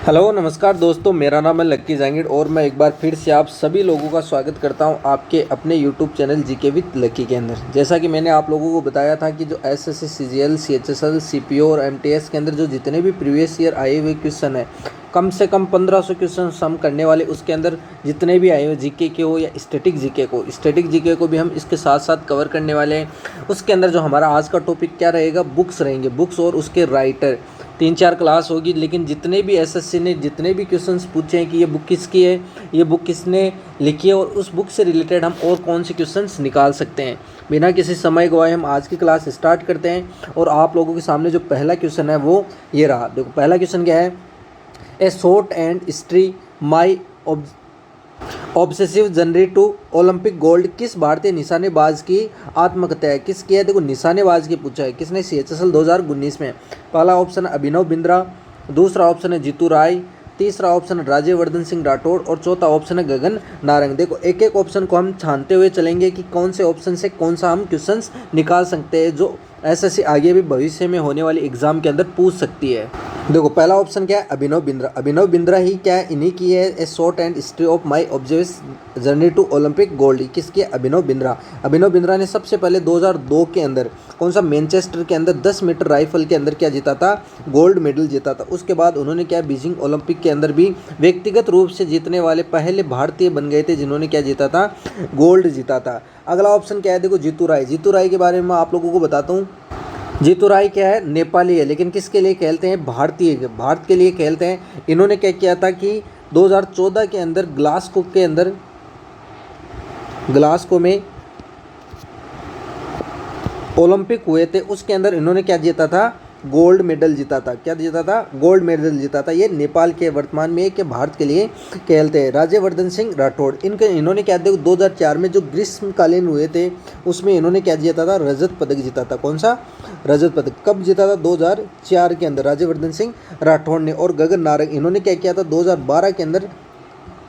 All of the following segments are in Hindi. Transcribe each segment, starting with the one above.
हेलो नमस्कार दोस्तों, मेरा नाम है लक्की जहांगीर और मैं एक बार फिर से आप सभी लोगों का स्वागत करता हूं आपके अपने यूट्यूब चैनल जीके विद लक्की के अंदर। जैसा कि मैंने आप लोगों को बताया था कि जो एसएससी, सीजीएल, सीएचएसएल, सीपीओ और एमटीएस के अंदर जो जितने भी प्रीवियस ईयर आए हुए क्वेश्चन है, कम से कम 1500 क्वेश्चन हम करने वाले। उसके अंदर जितने भी आए हुए जीके के हो या स्टैटिक जीके को भी हम इसके साथ साथ कवर करने वाले हैं। उसके अंदर जो हमारा आज का टॉपिक क्या रहेगा, बुक्स रहेंगे, बुक्स और उसके राइटर। 3-4 क्लास होगी, लेकिन जितने भी एसएससी ने जितने भी क्वेश्चंस पूछे हैं कि ये बुक किसकी है, ये बुक किसने लिखी है और उस बुक से रिलेटेड हम और कौन से क्वेश्चंस निकाल सकते हैं, बिना किसी समय गवाए हम आज की क्लास स्टार्ट करते हैं। और आप लोगों के सामने जो पहला क्वेश्चन है वो ये रहा। देखो पहला क्वेश्चन क्या है, a short and history my obsessive journey to Olympic gold किस भारतीय निशानेबाज की आत्मकथा है, किसकी है। देखो निशानेबाज की पूछा है, किसने, सीएचएसएल 2019 में। पहला ऑप्शन है अभिनव बिंद्रा, दूसरा ऑप्शन है जीतू राय, तीसरा ऑप्शन है राज्यवर्धन सिंह राठौड़ और चौथा ऑप्शन है गगन नारंग। देखो एक एक ऑप्शन को हम छानते हुए चलेंगे कि कौन से ऑप्शन से कौन सा हम क्वेश्चंस निकाल सकते हैं जो एसएससी आगे भी भविष्य में होने वाली एग्जाम के अंदर पूछ सकती है। देखो पहला ऑप्शन क्या है, अभिनव बिंद्रा। अभिनव बिंद्रा ही क्या है, इन्हीं की है a short and history of my observe journey to Olympic gold, किसकी है, अभिनव बिंद्रा। अभिनव बिंद्रा ने सबसे पहले 2002 के अंदर कौन सा, मैनचेस्टर के अंदर 10 मीटर राइफल के अंदर क्या जीता था, गोल्ड मेडल जीता था। उसके बाद उन्होंने क्या, बीजिंग ओलंपिक के अंदर भी व्यक्तिगत रूप से जीतने वाले पहले भारतीय बन गए थे जिन्होंने क्या जीता था, गोल्ड जीता था। अगला ऑप्शन क्या है, देखो जीतू राय। जीतू राय के बारे में आप लोगों को बताता हूँ। जीतू राय क्या है, नेपाली है, लेकिन किसके लिए खेलते हैं, भारतीय, भारत के लिए खेलते हैं। इन्होंने क्या किया था कि 2014 के अंदर ग्लासगो में ओलंपिक हुए थे, उसके अंदर इन्होंने क्या जीता था, गोल्ड मेडल जीता था। क्या जीता था, गोल्ड मेडल जीता था। ये नेपाल के वर्तमान में के भारत के लिए खेलते हैं। राज्यवर्धन सिंह राठौड़, इन्होंने क्या, देखो 2004 में जो ग्रीष्मकालीन हुए थे उसमें इन्होंने क्या जीता था, रजत पदक जीता था। कौन सा, रजत पदक। कब जीता था, 2004 के अंदर राज्यवर्धन सिंह राठौड़ ने। और गगन नारंग, इन्होंने क्या किया था, 2012 के अंदर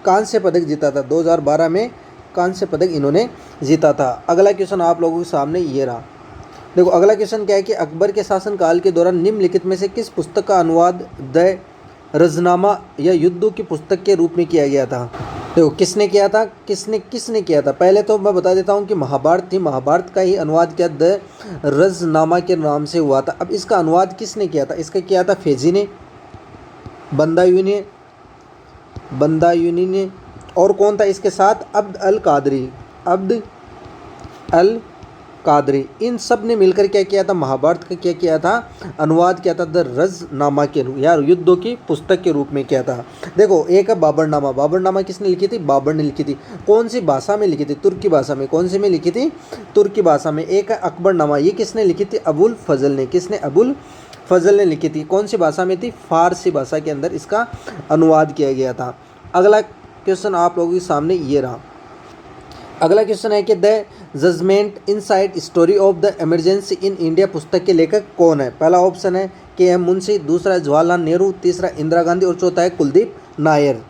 कांस्य पदक जीता था। 2012 में कांस्य पदक इन्होंने जीता था। अगला क्वेश्चन आप लोगों के सामने ये रहा। देखो अगला क्वेश्चन क्या है कि अकबर के शासनकाल के दौरान निम्नलिखित में से किस पुस्तक का अनुवाद द रजनामा या युद्धों की पुस्तक के रूप में किया गया था। देखो किसने किया था, किसने किया था। पहले तो मैं बता देता हूँ कि महाभारत थी, महाभारत का ही अनुवाद क्या द रजनामा के नाम से हुआ था। अब इसका अनुवाद किसने किया था, इसका किया था फेजी ने, बंदायूनी ने और कौन था इसके साथ, अब्द अल कादरी। इन सब ने मिलकर क्या किया था, महाभारत का क्या किया था, अनुवाद किया था द रजनामा के रूप या युद्धों की पुस्तक के रूप में किया था। देखो एक है बाबरनामा। बाबरनामा किसने लिखी थी, बाबर ने लिखी थी। कौन सी भाषा में लिखी थी, तुर्की भाषा में। कौन सी में लिखी थी, तुर्की भाषा में। एक है अकबरनामा, ये किसने लिखी थी, अबुल फजल ने। किसने, अबुल फजल ने लिखी थी। कौन सी भाषा में थी, फारसी भाषा के अंदर इसका अनुवाद किया गया था। अगला क्वेश्चन आप लोगों के सामने ये रहा। अगला क्वेश्चन है कि the judgement inside story of the emergency in India पुस्तक के लेखक कौन है। पहला ऑप्शन है के एम मुंशी, दूसरा जवाहरलाल नेहरू, तीसरा इंदिरा गांधी और चौथा है कुलदीप नायर।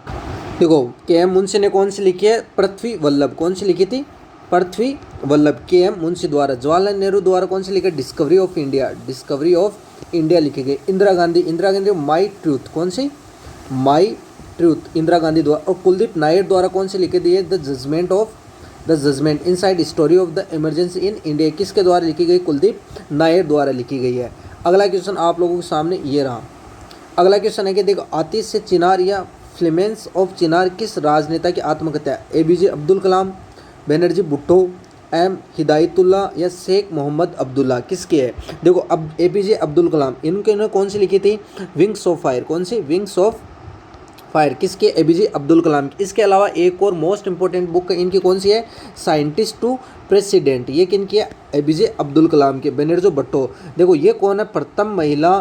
देखो के एम मुंशी ने कौन सी लिखी है, पृथ्वी वल्लभ। कौन सी लिखी थी, पृथ्वी वल्लभ, के एम मुंशी द्वारा। जवाहरलाल नेहरू द्वारा कौन सी लिखी, डिस्कवरी ऑफ इंडिया लिखी गई। Indira Gandhi my truth. कौन सी, माई ट्रूथ, इंदिरा गांधी द्वारा। और कुलदीप नायर द्वारा कौन सी लिखी गई है, the judgement inside story of the emergency in India, किसके द्वारा लिखी गई, कुलदीप नायर द्वारा लिखी गई है। अगला क्वेश्चन आप लोगों के सामने ये रहा। अगला क्वेश्चन है कि देखो आतिश से चिनार या फ्लेमेंस ऑफ चिनार किस राजनेता की आत्मकथा है। एपीजे अब्दुल कलाम, बनर्जी भुट्टो, एम हिदायतुल्ला या शेख मोहम्मद अब्दुल्ला, किसके है। देखो अब एपीजे अब्दुल कलाम, इन्होंने कौन सी लिखी थी, विंग्स ऑफ फायर। कौन सी, विंग्स ऑफ फायर, किसके, एपीजे अब्दुल कलाम की। इसके अलावा एक और मोस्ट इंपॉर्टेंट बुक इनकी कौन सी है, साइंटिस्ट टू प्रेसिडेंट, ये किनकी है, एपीजे अब्दुल कलाम के। बनर्जी भुट्टो, देखो ये कौन है, प्रथम महिला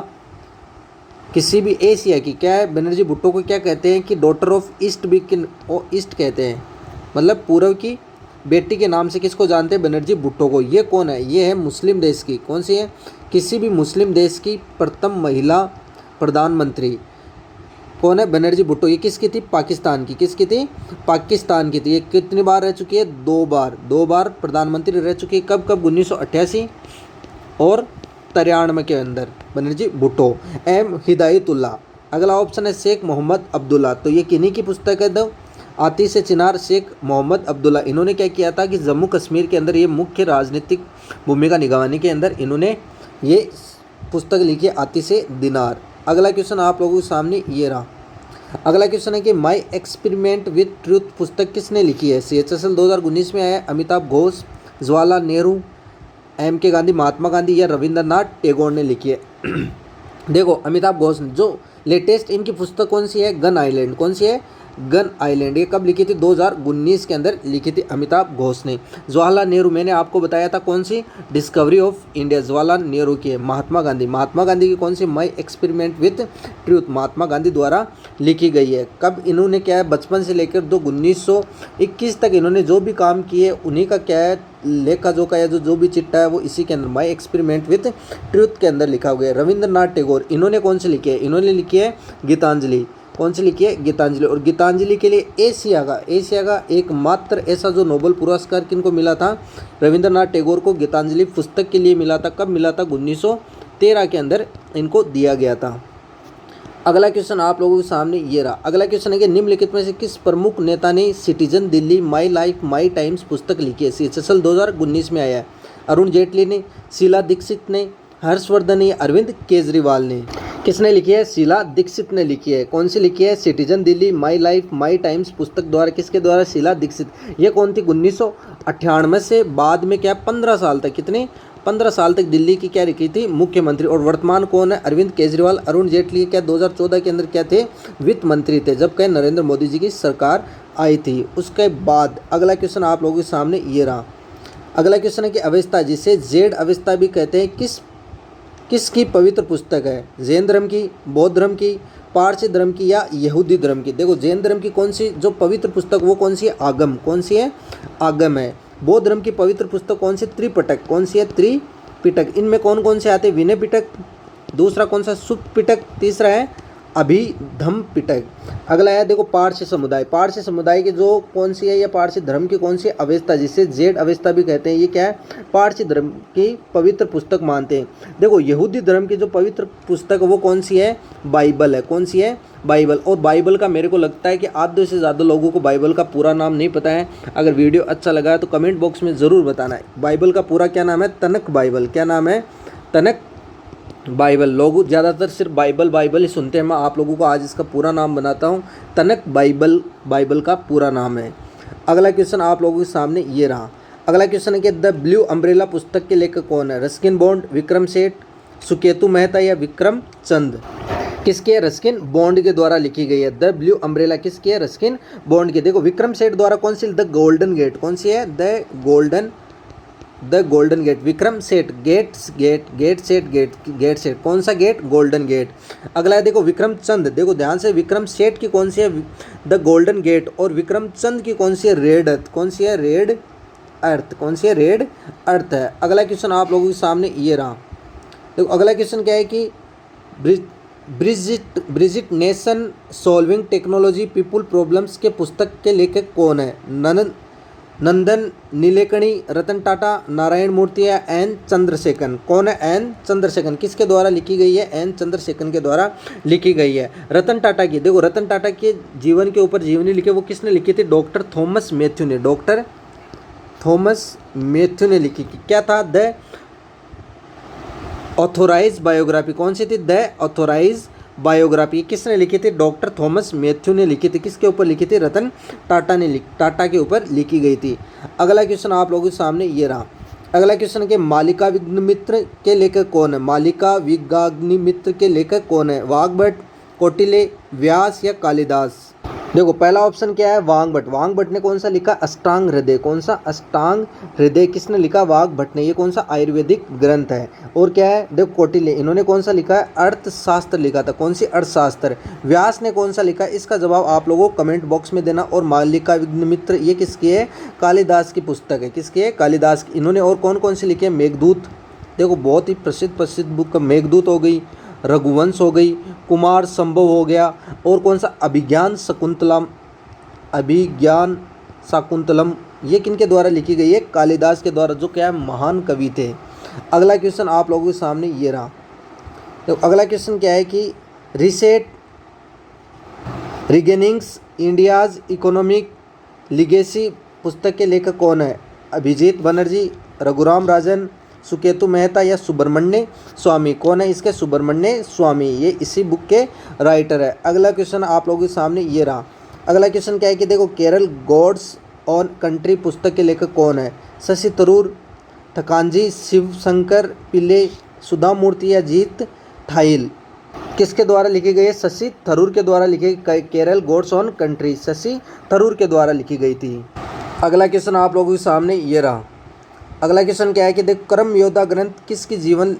किसी भी एशिया की। क्या है, बनर्जी भुट्टो को क्या कहते हैं कि डॉटर ऑफ ईस्ट भी, ईस्ट कहते हैं, मतलब पूर्व की बेटी के नाम से किसको जानते हैं, बनर्जी भुट्टो को। ये कौन है, ये है मुस्लिम देश की। कौन सी है, किसी भी मुस्लिम देश की प्रथम महिला प्रधानमंत्री कौन है, बनर्जी भुट्टो। ये किसकी थी, पाकिस्तान की। किसकी थी, पाकिस्तान की थी। ये कितनी बार रह चुकी है, 2 बार प्रधानमंत्री रह चुकी है। कब 1988 और 93 के अंदर बनर्जी भुट्टो। एम हिदायतुल्ला, अगला ऑप्शन है शेख मोहम्मद अब्दुल्ला, तो ये किन्हीं की पुस्तक है? दो आतिश चिनार शेख मोहम्मद अब्दुल्ला, इन्होंने क्या किया था कि जम्मू कश्मीर के अंदर ये मुख्य राजनीतिक भूमिका निभाने के अंदर इन्होंने ये पुस्तक लिखी है आतिश दिनार। अगला क्वेश्चन आप लोगों के सामने ये रहा। अगला क्वेश्चन है कि माई एक्सपेरिमेंट विथ ट्रूथ पुस्तक किसने लिखी है? CHSL 2019 में आया है। अमिताभ घोष, जवाहरलाल नेहरू, MK गांधी, महात्मा गांधी या रविंद्रनाथ टैगोर ने लिखी है? देखो अमिताभ घोष जो लेटेस्ट इनकी पुस्तक कौन सी है? Gun island. कौन सी है? Gun island. ये कब लिखी थी? 2019 के अंदर लिखी थी अमिताभ घोष ने। जवाहरलाल नेहरू मैंने आपको बताया था कौन सी? Discovery of India, Jawaharlal Nehru की है। महात्मा गांधी की कौन सी? My experiment with truth, Mahatma Gandhi द्वारा लिखी गई है। कब इन्होंने क्या है बचपन से लेकर 1921 तक इन्होंने जो भी काम किए उन्हीं का क्या है लेखा जोखा है जो भी चिट्ठा है वो इसी के अंदर माई एक्सपेरिमेंट विथ ट्रूथ के अंदर लिखा गया है। रविंद्रनाथ टैगोर इन्होंने कौन सी लिखी है? इन्होंने लिखी है गीतांजलि। कौन सी लिखी है? गीतांजलि। और गीतांजलि के लिए एशिया का एकमात्र ऐसा जो नोबेल पुरस्कार किनको मिला था? रविंद्रनाथ टैगोर को गीतांजलि पुस्तक के लिए मिला था। कब मिला था? 1913 के अंदर इनको दिया गया था। अगला क्वेश्चन आप लोगों के सामने ये रहा। अगला क्वेश्चन है कि निम्नलिखित में से किस प्रमुख नेता ने citizen Delhi my life my times पुस्तक लिखी है? CHSL 2019 में आया है। अरुण जेटली ने, शीला दीक्षित ने, हर्षवर्धन ने, अरविंद केजरीवाल ने? किसने लिखी है? शीला दीक्षित ने लिखी है। कौन सी लिखी है? Citizen Delhi my life my times पुस्तक द्वारा किसके द्वारा? शीला दीक्षित। ये कौन थी? 1998 से बाद में क्या 15 साल तक, कितने 15 साल तक दिल्ली की क्या रखी थी? मुख्यमंत्री। और वर्तमान कौन है? अरविंद केजरीवाल। अरुण जेटली क्या 2014 के अंदर क्या थे? वित्त मंत्री थे, जब क्या नरेंद्र मोदी जी की सरकार आई थी। उसके बाद अगला क्वेश्चन आप लोगों के सामने ये रहा। अगला क्वेश्चन है कि अवेस्ता, जिसे जेड अवेस्ता भी कहते हैं, किसकी पवित्र पुस्तक है? जैन धर्म की, बौद्ध धर्म की, पारसी धर्म की या यहूदी धर्म की? देखो जैन धर्म की कौन सी जो पवित्र पुस्तक वो कौन सी है? आगम। कौन सी है? आगम है। बौद्ध धर्म की पवित्र पुस्तक कौन सी? त्रिपिटक। कौन सी है? त्रिपिटक। इनमें कौन कौन से आते हैं? विनय पिटक, दूसरा कौन सा? सुत्त पिटक, तीसरा है अभिधम पिटक। अगला है देखो पारसी समुदाय। पारसी समुदाय की जो कौन सी है या पारसी धर्म की कौन सी? अवेस्ता, जिसे जेड अवेस्ता भी कहते हैं। ये क्या है? पारसी धर्म की पवित्र पुस्तक मानते हैं। देखो यहूदी धर्म की जो पवित्र पुस्तक है वो कौन सी है? बाइबल है। कौन सी है? बाइबल। और बाइबल का मेरे को लगता है कि आधे से ज़्यादा लोगों को बाइबल का पूरा नाम नहीं पता है। अगर वीडियो अच्छा लगा है तो कमेंट बॉक्स में ज़रूर बताना है। बाइबल का पूरा क्या नाम है? तनक बाइबल। क्या नाम है? तनक बाइबल। लोग ज़्यादातर सिर्फ बाइबल ही सुनते हैं। मैं आप लोगों को आज इसका पूरा नाम बनाता हूँ। तनक बाइबल का पूरा नाम है। अगला क्वेश्चन आप लोगों के सामने ये रहा। अगला क्वेश्चन है कि द ब्लू अम्ब्रेला पुस्तक के लेखक कौन है? रस्किन बॉन्ड, विक्रम सेठ, सुकेतु मेहता या विक्रम चंद? किसकी है? रस्किन बॉन्ड के द्वारा लिखी गई है। द ब्लू अम्ब्रेला किसकी है? रस्किन बॉन्ड की। देखो विक्रम सेठ द्वारा कौन सी? The golden gate. कौन सी है? The golden gate. Vikram Seth gate सेठ। कौन सा गेट? Golden gate. अगला है देखो विक्रम चंद। देखो ध्यान से, विक्रम सेठ की कौन सी है? The golden gate. और विक्रम चंद की कौन सी है? Red earth. कौन सी है? Red earth. कौन सी है? रेड अर्थ है। अगला क्वेश्चन आप लोगों के सामने ये रहा। देखो अगला क्वेश्चन क्या है कि bridging nation solving technology people problems के पुस्तक के लेखक कौन है? नंदन नीलेकणी, रतन टाटा, नारायण मूर्ति या एन चंद्रशेखर? कौन है? एन चंद्रशेखर। किसके द्वारा लिखी गई है? एन चंद्रशेखर के द्वारा लिखी गई है। रतन टाटा की, देखो रतन टाटा के जीवन के ऊपर जीवनी लिखी, वो किसने लिखी थी? डॉक्टर थॉमस मैथ्यू ने। डॉक्टर थॉमस मैथ्यू ने लिखी। क्या था? The authorise biography. कौन सी थी? The authorise biography. किसने लिखी थी? डॉक्टर थॉमस मैथ्यू ने लिखी थी। किसके ऊपर लिखी थी? रतन टाटा के ऊपर लिखी गई थी। अगला क्वेश्चन आप लोगों के सामने ये रहा। अगला क्वेश्चन के मालिका विघ्नमित्र के लेखक कौन है? मालिका विज्ञाग्निमित्र के लेखक कौन है? वाग्भट, कौटिल्य, व्यास या कालिदास? देखो पहला ऑप्शन क्या है? वाग्भट ने कौन सा लिखा? अष्टांग हृदय। कौन सा? अष्टांग हृदय किसने लिखा? वाग्भट ने। ये कौन सा? आयुर्वेदिक ग्रंथ है। और क्या है? देखो कौटिल्य, इन्होंने कौन सा लिखा है? अर्थशास्त्र लिखा था। कौन सी? अर्थशास्त्र। व्यास ने कौन सा लिखा? इसका जवाब आप लोगों को कमेंट बॉक्स में देना। और मालिका विघ्नमित्र ये किसकी है? कालिदास की पुस्तक है। किसकी है? कालिदास की। इन्होंने और कौन कौन सी लिखी है? मेघदूत, देखो बहुत ही प्रसिद्ध बुक मेघदूत हो गई, रघुवंश हो गई, कुमार संभव हो गया, और कौन सा? अभिज्ञान शाकुंतलम। ये किनके द्वारा लिखी गई है? कालिदास के द्वारा, जो क्या है? महान कवि थे। अगला क्वेश्चन आप लोगों के सामने ये रहा। तो अगला क्वेश्चन क्या है कि रिगेनिंग्स इंडियाज इकोनॉमिक लिगेसी पुस्तक के लेखक कौन है? अभिजीत बनर्जी, रघुराम राजन, सुकेतु मेहता या सुब्रमण्य स्वामी? कौन है इसके? सुब्रमण्य स्वामी, ये इसी बुक के राइटर है। अगला क्वेश्चन आप लोगों के सामने ये रहा। अगला क्वेश्चन क्या है कि देखो, केरल गॉड्स ऑन कंट्री पुस्तक के लेखक कौन है? शशि थरूर, ठकांजी, शिवशंकर पिल्ले, सुधा मूर्ति या जीत थाइल? किसके द्वारा लिखी गई है? शशि थरूर के द्वारा लिखी गई। Kerala God's own country Shashi Tharoor के द्वारा लिखी गई थी। अगला क्वेश्चन आप लोगों के सामने ये रहा। अगला क्वेश्चन क्या है कि देखो, कर्म योद्धा ग्रंथ किसकी जीवन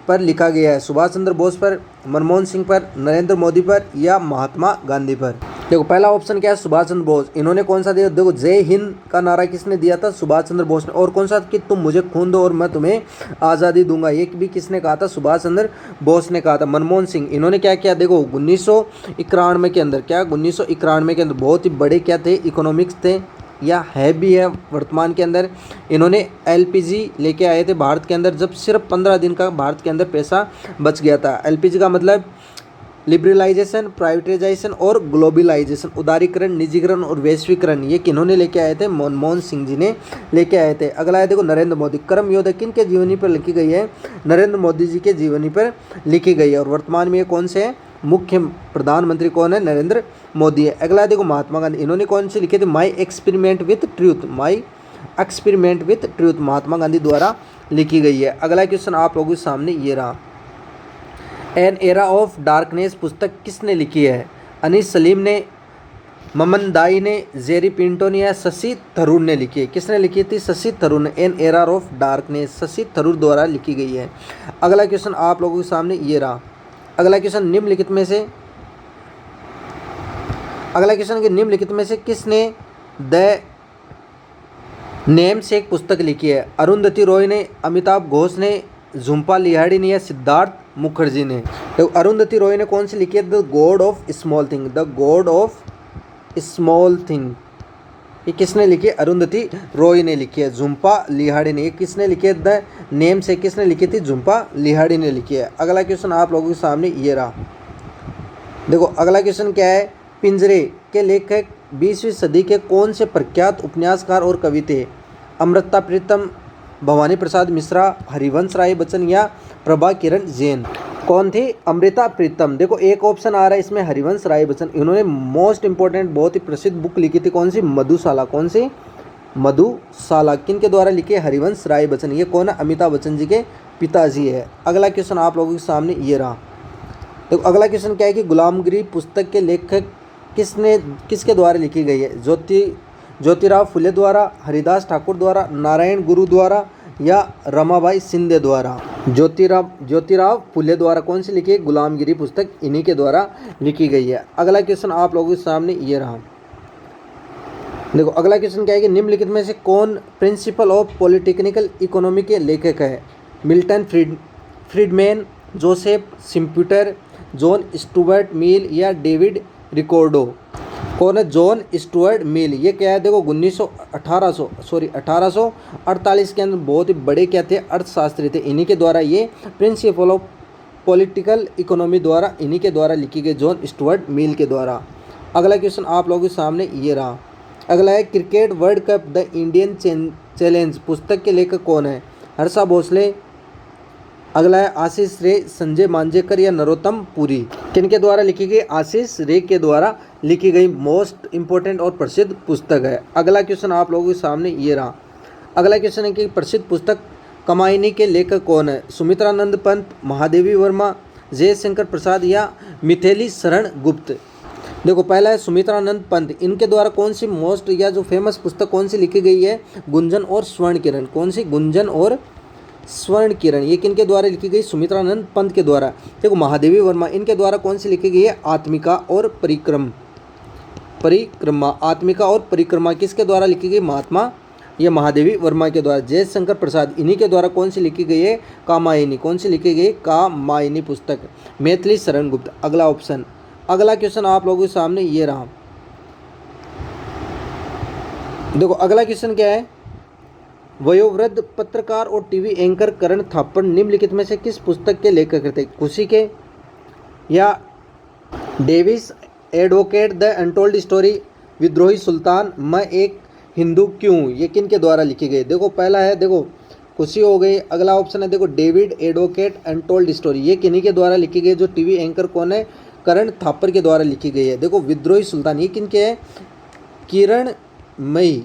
पर लिखा गया है? सुभाष चंद्र बोस पर, मनमोहन सिंह पर, नरेंद्र मोदी पर या महात्मा गांधी पर? देखो पहला ऑप्शन क्या है? सुभाष चंद्र बोस। इन्होंने कौन सा दिया? देखो, जय हिंद का नारा किसने दिया था? सुभाष चंद्र बोस ने। और कौन सा? कि तुम मुझे खून दो और मैं तुम्हें आज़ादी दूंगा, ये भी किसने कहा था? सुभाष चंद्र बोस ने कहा था। मनमोहन सिंह, इन्होंने क्या किया? देखो 1991 के अंदर, क्या 1991 के अंदर बहुत ही बड़े क्या थे? इकोनॉमिक्स थे या है भी है वर्तमान के अंदर। इन्होंने एलपीजी लेके आए थे भारत के अंदर, जब सिर्फ 15 दिन का भारत के अंदर पैसा बच गया था। एलपीजी का मतलब लिबरलाइजेशन, प्राइवेटाइजेशन और ग्लोबलाइजेशन, उदारीकरण, निजीकरण और वैश्वीकरण। ये किन्होंने लेके आए थे? मनमोहन सिंह जी ने लेके आए थे। अगला है देखो, नरेंद्र मोदी। कर्म योद्धा किन के जीवनी पर लिखी गई है? नरेंद्र मोदी जी के जीवनी पर लिखी गई है। और वर्तमान में ये कौन से हैं? मुख्य प्रधानमंत्री कौन है? नरेंद्र मोदी है। अगला देखो, महात्मा गांधी। इन्होंने कौन सी लिखी थी? My experiment with truth, my experiment with truth, Mahatma Gandhi द्वारा लिखी गई है। अगला क्वेश्चन आप लोगों के सामने ये रहा। एन एरा ऑफ डार्कनेस पुस्तक किसने लिखी है? अनीस सलीम ने, ममन दाई ने, जेरी पिंटो ने या शशि थरूर ने लिखी है? किसने लिखी थी? शशि थरूर ने। N era of darkness Shashi Tharoor द्वारा लिखी गई है। अगला क्वेश्चन आप लोगों के सामने ये रहा। अगला क्वेश्चन, निम्नलिखित में से किसने द नेम से एक पुस्तक लिखी है? अरुंधति रॉय ने, अमिताभ घोष ने, झुम्पा लिहाड़ी ने या सिद्धार्थ मुखर्जी ने? तो अरुंधति रॉय ने कौन सी लिखी है? The God of small thing, the God of small thing, ये किसने लिखी है? अरुंधति रॉय ने लिखी है। झुम्पा लिहाड़ी ने, ये किसने लिखी है? द नेम से किसने लिखी थी? झुम्पा लिहाड़ी ने लिखी है। अगला क्वेश्चन आप लोगों के सामने ये रहा। देखो अगला क्वेश्चन क्या है? पिंजरे के लेखक 20वीं सदी के कौन से प्रख्यात उपन्यासकार और कवि थे? अमृता प्रीतम, भवानी प्रसाद मिश्रा, हरिवंश राय बच्चन या प्रभा किरण जैन? कौन थी? अमृता प्रीतम। देखो एक ऑप्शन आ रहा है इसमें हरिवंश राय बच्चन। इन्होंने मोस्ट इंपॉर्टेंट बहुत ही प्रसिद्ध बुक लिखी थी, कौन सी? मधुशाला। कौन सी? मधुशाला। किन के द्वारा लिखी है? हरिवंश राय बच्चन। ये कौन है? अमिताभ बच्चन जी के पिताजी है। अगला क्वेश्चन आप लोगों के सामने ये रहा। देखो अगला क्वेश्चन क्या है कि गुलामगिरी पुस्तक के लेखक किसके द्वारा लिखी गई है? ज्योतिराव फुले द्वारा, हरिदास ठाकुर द्वारा, नारायण गुरु द्वारा या रमाबाई शिंदे द्वारा? ज्योतिराव फुले द्वारा कौन सी लिखी है? गुलामगिरी पुस्तक इन्हीं के द्वारा लिखी गई है। अगला क्वेश्चन आप लोगों के सामने ये रहा। देखो अगला क्वेश्चन क्या है कि निम्नलिखित में से कौन प्रिंसिपल ऑफ पॉलिटेक्निकल इकोनॉमी के लेखक है? Milton Friedman, Joseph Schumpeter, John Stuart Mill या डेविड रिकॉर्डो? कौन है? John Stuart Mill. ये क्या है? देखो 1848 के अंदर बहुत ही बड़े क्या थे? अर्थशास्त्री थे। इन्हीं के द्वारा ये प्रिंसिपल ऑफ पॉलिटिकल इकोनॉमी द्वारा इन्हीं के द्वारा लिखी गई, जॉन स्टुअर्ट मिल के द्वारा। अगला क्वेश्चन आप लोगों के सामने ये रहा। अगला है cricket world cup the Indian challenge पुस्तक के लेखक कौन है? हर्षा भोसले। अगला है आशीष रे, संजय मांजेकर या नरोत्तम पुरी? किनके द्वारा लिखी गई? आशीष रे के द्वारा लिखी गई मोस्ट इंपॉर्टेंट और प्रसिद्ध पुस्तक है। अगला क्वेश्चन आप लोगों के सामने ये रहा। अगला क्वेश्चन है कि प्रसिद्ध पुस्तक कमायनी के लेखक कौन है? सुमित्रानंद पंत, महादेवी वर्मा, जयशंकर प्रसाद या मिथेली शरण गुप्त? देखो पहला है सुमित्रानंद पंत। इनके द्वारा कौन सी मोस्ट या जो फेमस पुस्तक कौन सी लिखी गई है? गुंजन और स्वर्ण किरण। कौन सी? गुंजन और स्वर्ण किरण। ये किनके द्वारा लिखी गई? सुमित्रानंद पंत के द्वारा। देखो महादेवी वर्मा, इनके द्वारा कौन सी लिखी गई है? आत्मिका और परिक्रमा। आत्मिका और परिक्रमा किसके द्वारा लिखी गई? महात्मा या महादेवी वर्मा के द्वारा। जयशंकर प्रसाद, इन्हीं के द्वारा कौन सी लिखी गई है? कामायनी। कौन सी लिखी गई? कामायनी पुस्तक। मैथिली शरण गुप्त अगला ऑप्शन। अगला क्वेश्चन आप लोगों के सामने ये रहा। देखो अगला क्वेश्चन क्या है? वयोवृद्ध पत्रकार और टीवी एंकर करण थापड़ निम्नलिखित में से किस पुस्तक के लेखक थे? खुशी के या Davis advocate the untold story, विद्रोही सुल्तान, मैं एक हिंदू क्यों, ये किन के द्वारा लिखी गई। देखो पहला है, देखो खुशी हो गई। अगला ऑप्शन है देखो डेविड एडवोकेट अनटोल्ड स्टोरी, ये किन्हीं के द्वारा लिखी गई। जो टीवी एंकर कौन है, करण थापर के द्वारा लिखी गई है। देखो विद्रोही सुल्तान, ये किन के है, किरणमयी,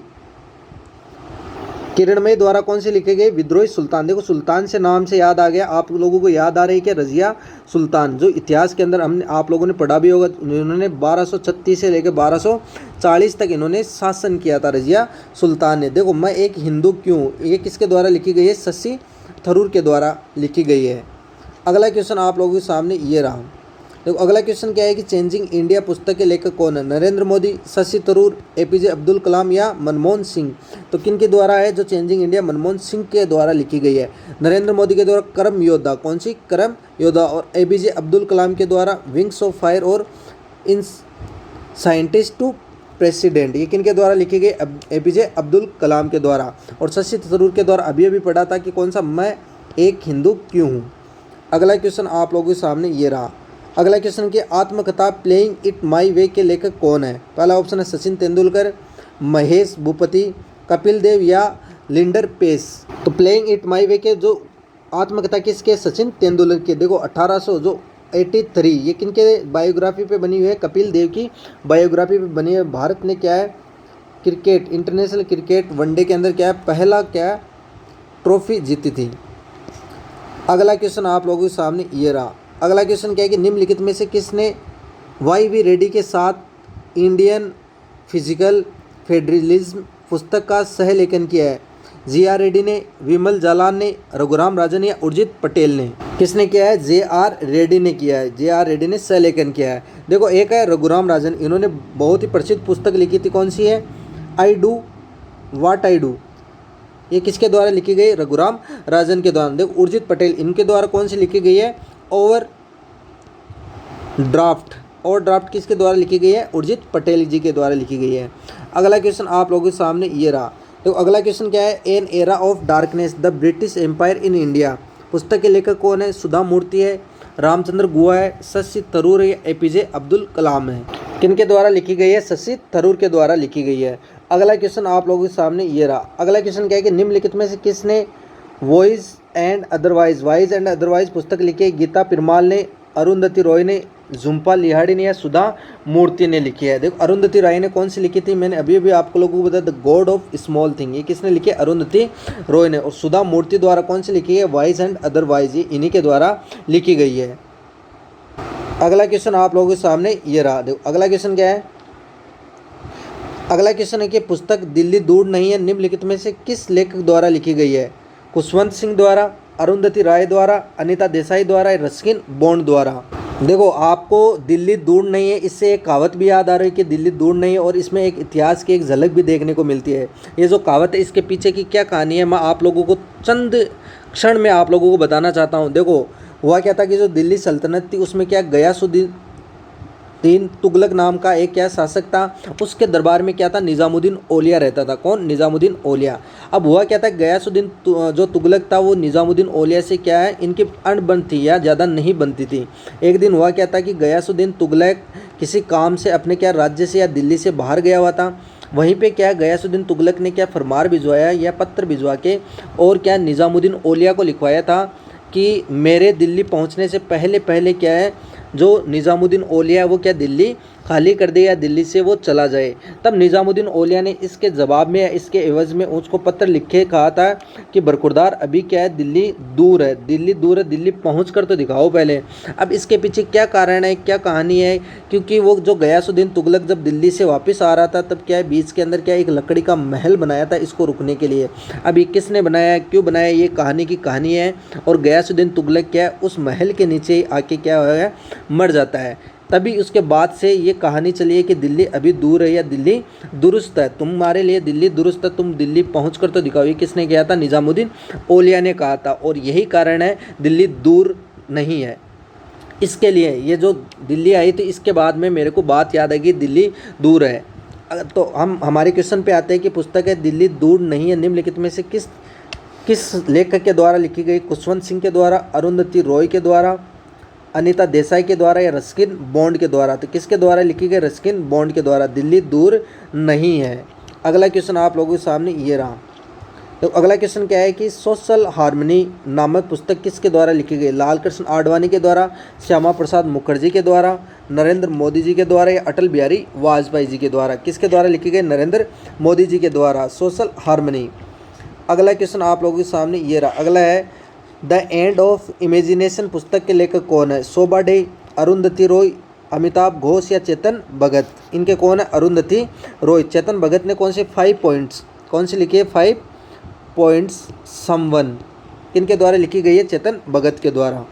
किरणमयी द्वारा कौन सी लिखी गई, विद्रोही सुल्तान। देखो सुल्तान से नाम से याद आ गया, आप लोगों को याद आ रही है कि रजिया सुल्तान, जो इतिहास के अंदर हमने आप लोगों ने पढ़ा भी होगा। इन्होंने 1236 से लेकर 1240 तक इन्होंने शासन किया था रजिया सुल्तान ने। देखो मैं एक हिंदू क्यों, ये किसके द्वारा लिखी गई है, शशि थरूर के द्वारा लिखी गई है। अगला क्वेश्चन आप लोगों के सामने ये रहा। देखो अगला क्वेश्चन क्या है कि चेंजिंग इंडिया पुस्तक के लेखक कौन है, नरेंद्र मोदी, शशि थरूर, एपीजे अब्दुल कलाम या मनमोहन सिंह। तो किन के द्वारा है जो चेंजिंग इंडिया, मनमोहन सिंह के द्वारा लिखी गई है। नरेंद्र मोदी के द्वारा कर्म योद्धा, कौन सी, कर्म योद्धा। और एपीजे अब्दुल कलाम के द्वारा विंग्स ऑफ फायर और इन साइंटिस्ट टू प्रेसिडेंट, ये किन के द्वारा लिखी गई, एपीजे अब्दुल कलाम के द्वारा। और शशि थरूर के द्वारा अभी पढ़ा था कि कौन सा, मैं एक हिंदू क्यों हूँ। अगला क्वेश्चन आप लोगों के सामने ये रहा। अगला क्वेश्चन की आत्मकथा प्लेइंग इट माई वे के लेखक कौन है। पहला ऑप्शन है सचिन तेंदुलकर, महेश भूपति, कपिल देव या लिंडर पेस। तो प्लेइंग इट माई वे के जो आत्मकथा किसके, सचिन तेंदुलकर के। देखो 1883, ये किनके बायोग्राफी पे बनी हुई है, कपिल देव की बायोग्राफी पे बनी है। भारत ने क्या है, क्रिकेट, इंटरनेशनल क्रिकेट वनडे के अंदर क्या है, पहला क्या ट्रॉफी जीती थी। अगला क्वेश्चन आप लोगों के सामने ये रहा। अगला क्वेश्चन क्या है कि निम्नलिखित में से किसने वाई वी रेड्डी के साथ इंडियन फिजिकल फेडरलिज्म पुस्तक का सह लेखन किया है। जी आर रेड्डी ने, विमल जालान ने, रघुराम राजन या उर्जित पटेल ने। किसने किया है, जे आर रेड्डी ने किया है। जे आर रेड्डी ने सह लेखन किया है। देखो एक है रघुराम राजन, इन्होंने बहुत ही प्रसिद्ध पुस्तक लिखी थी, कौन सी है, I do watt I do. ये किसके द्वारा लिखी गई, रघुराम राजन के द्वारा। देखो उर्जित पटेल, इनके द्वारा कौन सी लिखी गई है, ओवर ड्राफ्ट। और ड्राफ्ट किसके द्वारा लिखी गई है, उर्जित पटेल जी के द्वारा लिखी गई है। अगला क्वेश्चन आप लोगों के सामने ये रहा। तो अगला क्वेश्चन क्या है, an era of darkness the British empire in India पुस्तक के लेखक कौन है, सुधा मूर्ति है, रामचंद्र गुहा है, शशि थरूर है, एपीजे अब्दुल कलाम है। किनके द्वारा लिखी गई है, शशि थरूर के द्वारा लिखी गई है। अगला क्वेश्चन आप लोगों के सामने ये रहा। अगला क्वेश्चन क्या है कि निम्नलिखित में से किसने वॉइस एंड अदरवाइज पुस्तक लिखी है। गीता पिरमाल ने, अरुंधति रॉय ने, झुम्पा लिहाड़ी ने या सुधा मूर्ति ने लिखी है। देखो अरुंधति राय ने कौन सी लिखी थी, मैंने अभी आप लोगों को बताया the God of small thing, ये किसने लिखी है, अरुंधति रॉय ने। और सुधा मूर्ति द्वारा कौन सी लिखी है, वाइज एंड अदरवाइज, ये इन्हीं के द्वारा लिखी गई है। अगला क्वेश्चन आप लोगों के सामने ये रहा। देखो अगला क्वेश्चन क्या है, अगला क्वेश्चन है कि पुस्तक दिल्ली दूर नहीं है निम्नलिखित में से किस लेखक द्वारा लिखी गई है। खुशवंत सिंह द्वारा, अरुंधति राय द्वारा, अनीता देसाई द्वारा, रस्किन बॉन्ड द्वारा। देखो आपको दिल्ली दूर नहीं है, इससे एक कहावत भी याद आ रही है कि दिल्ली दूर नहीं है, और इसमें एक इतिहास की एक झलक भी देखने को मिलती है। ये जो कहावत है इसके पीछे की क्या कहानी है, मैं आप लोगों को चंद क्षण में आप लोगों को बताना चाहता हूँ। देखो हुआ क्या था कि जो दिल्ली सल्तनत थी उसमें क्या गयासुद्दीन तुगलक नाम का एक क्या शासक था, उसके दरबार में क्या था, निज़ामुद्दीन औलिया रहता था। कौन, निज़ामुद्दीन औलिया। अब हुआ क्या था, गयासुद्दीन जो तुगलक था वो निज़ामुद्दीन औलिया से क्या है, इनकी अणबन थी या ज़्यादा नहीं बनती थी। एक दिन हुआ क्या था कि गयासुद्दीन तुगलक किसी काम से अपने क्या राज्य से या दिल्ली से बाहर गया हुआ था। वहीं पे क्या गयासुद्दीन तुगलक ने क्या फरमान भिजवाया या पत्र भिजवा के और क्या निज़ामुद्दीन औलिया को लिखवाया था कि मेरे दिल्ली पहुंचने से पहले क्या है, जो निज़ामुद्दीन औलिया है वो क्या दिल्ली खाली कर दे या दिल्ली से वो चला जाए। तब निज़ामुद्दीन औलिया ने इसके जवाब में या इसके एवज में उसको पत्र लिख के कहा था कि बरखुरदार अभी क्या है, दिल्ली दूर है, दिल्ली पहुँच कर तो दिखाओ पहले। अब इसके पीछे क्या कारण है, क्या कहानी है, क्योंकि वो जो गयासुद्दीन तुगलक जब दिल्ली से वापस आ रहा था तब क्या है, बीच के अंदर क्या एक लकड़ी का महल बनाया था इसको रुकने के लिए। अब ये किसने बनाया, क्यों बनाया, ये कहानी की कहानी है। और गयासुद्दीन तुगलक क्या है उस महल के नीचे आके क्या है, मर जाता है। तभी उसके बाद से ये कहानी चली है कि दिल्ली अभी दूर है या दिल्ली दुरुस्त है, तुम्हारे लिए दिल्ली दुरुस्त है, तुम दिल्ली पहुँच कर तो दिखाओ। ये किसने किया था, निज़ामुद्दीन औलिया ने कहा था। और यही कारण है दिल्ली दूर नहीं है। इसके लिए ये जो दिल्ली आई थी इसके बाद में मेरे को बात याद आई कि दिल्ली दूर है। तो हम हमारे क्वेश्चन पे आते हैं कि पुस्तक है दिल्ली दूर नहीं है निम्नलिखित में से किस लेखक के द्वारा लिखी गई। खुशवंत सिंह के द्वारा, अरुंधति रॉय के द्वारा, अनीता देसाई के द्वारा या रस्किन बॉन्ड के द्वारा? तो किसके द्वारा लिखी गई? रस्किन बॉन्ड के द्वारा। दिल्ली दूर नहीं है। अगला क्वेश्चन आप लोगों के सामने ये रहा। तो अगला क्वेश्चन क्या है कि सोशल हार्मनी नामक पुस्तक किसके द्वारा लिखी गई? लाल कृष्ण आडवाणी के द्वारा, श्यामा प्रसाद मुखर्जी के द्वारा, नरेंद्र मोदी जी के द्वारा या अटल बिहारी वाजपेयी जी के द्वारा? किसके द्वारा लिखी गई? नरेंद्र मोदी जी के द्वारा, सोशल हार्मनी। अगला क्वेश्चन आप लोगों के सामने ये रहा। अगला है द एंड ऑफ इमेजिनेशन पुस्तक के लेखक कौन है? शोभा डे, अरुंधति रॉय, अमिताभ घोष या चेतन भगत? इनके कौन है? अरुंधति रॉय। चेतन भगत ने कौन से 5 पॉइंट्स कौन से लिखे? 5 पॉइंट्स समवन किनके द्वारा लिखी गई है? चेतन भगत के द्वारा।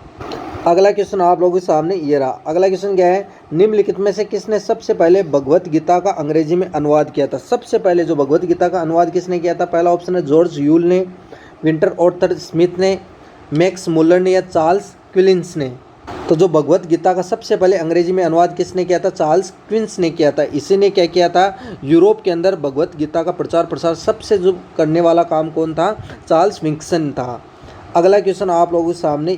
अगला क्वेश्चन आप लोगों के सामने ये रहा। अगला क्वेश्चन क्या है? निम्नलिखित में से किसने सबसे पहले भगवत गीता का अंग्रेजी में अनुवाद किया था? सबसे पहले जो भगवत गीता का अनुवाद किसने किया था? पहला ऑप्शन है जॉर्ज यूल ने, विंटर ऑर्थर स्मिथ ने, मैक्स मुलर ने या चार्ल्स क्विलिंस ने? तो जो भगवत गीता का सबसे पहले अंग्रेजी में अनुवाद किसने किया था? चार्ल्स क्विंस ने किया था। इसी ने क्या किया था? यूरोप के अंदर भगवत गीता का प्रचार प्रसार सबसे जो करने वाला काम कौन था? चार्ल्स विंसन था। अगला क्वेश्चन आप लोगों के सामने।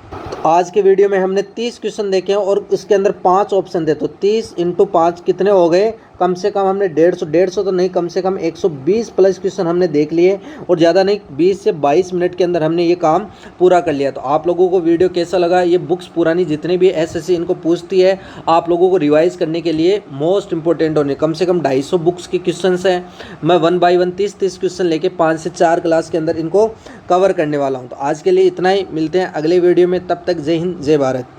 तो आज के वीडियो में हमने 30 क्वेश्चन देखे हैं और उसके अंदर 5 ऑप्शन थे। तो 30 × 5 कितने हो गए? कम से कम हमने 150 तो नहीं, कम से कम 120 प्लस क्वेश्चन हमने देख लिए और ज़्यादा नहीं 20 से 22 मिनट के अंदर हमने ये काम पूरा कर लिया। तो आप लोगों को वीडियो कैसा लगा? ये बुक्स पुरानी जितने भी एसएससी इनको पूछती है, आप लोगों को रिवाइज करने के लिए मोस्ट इंपॉर्टेंट होने कम से कम 250 बुक्स के क्वेश्चन हैं। मैं 1 बाय 1 30 क्वेश्चन लेके 5 से 4 क्लास के अंदर इनको कवर करने वाला हूँ। तो आज के लिए इतना ही, मिलते हैं अगले वीडियो में। तब तक जय हिंद, जय भारत।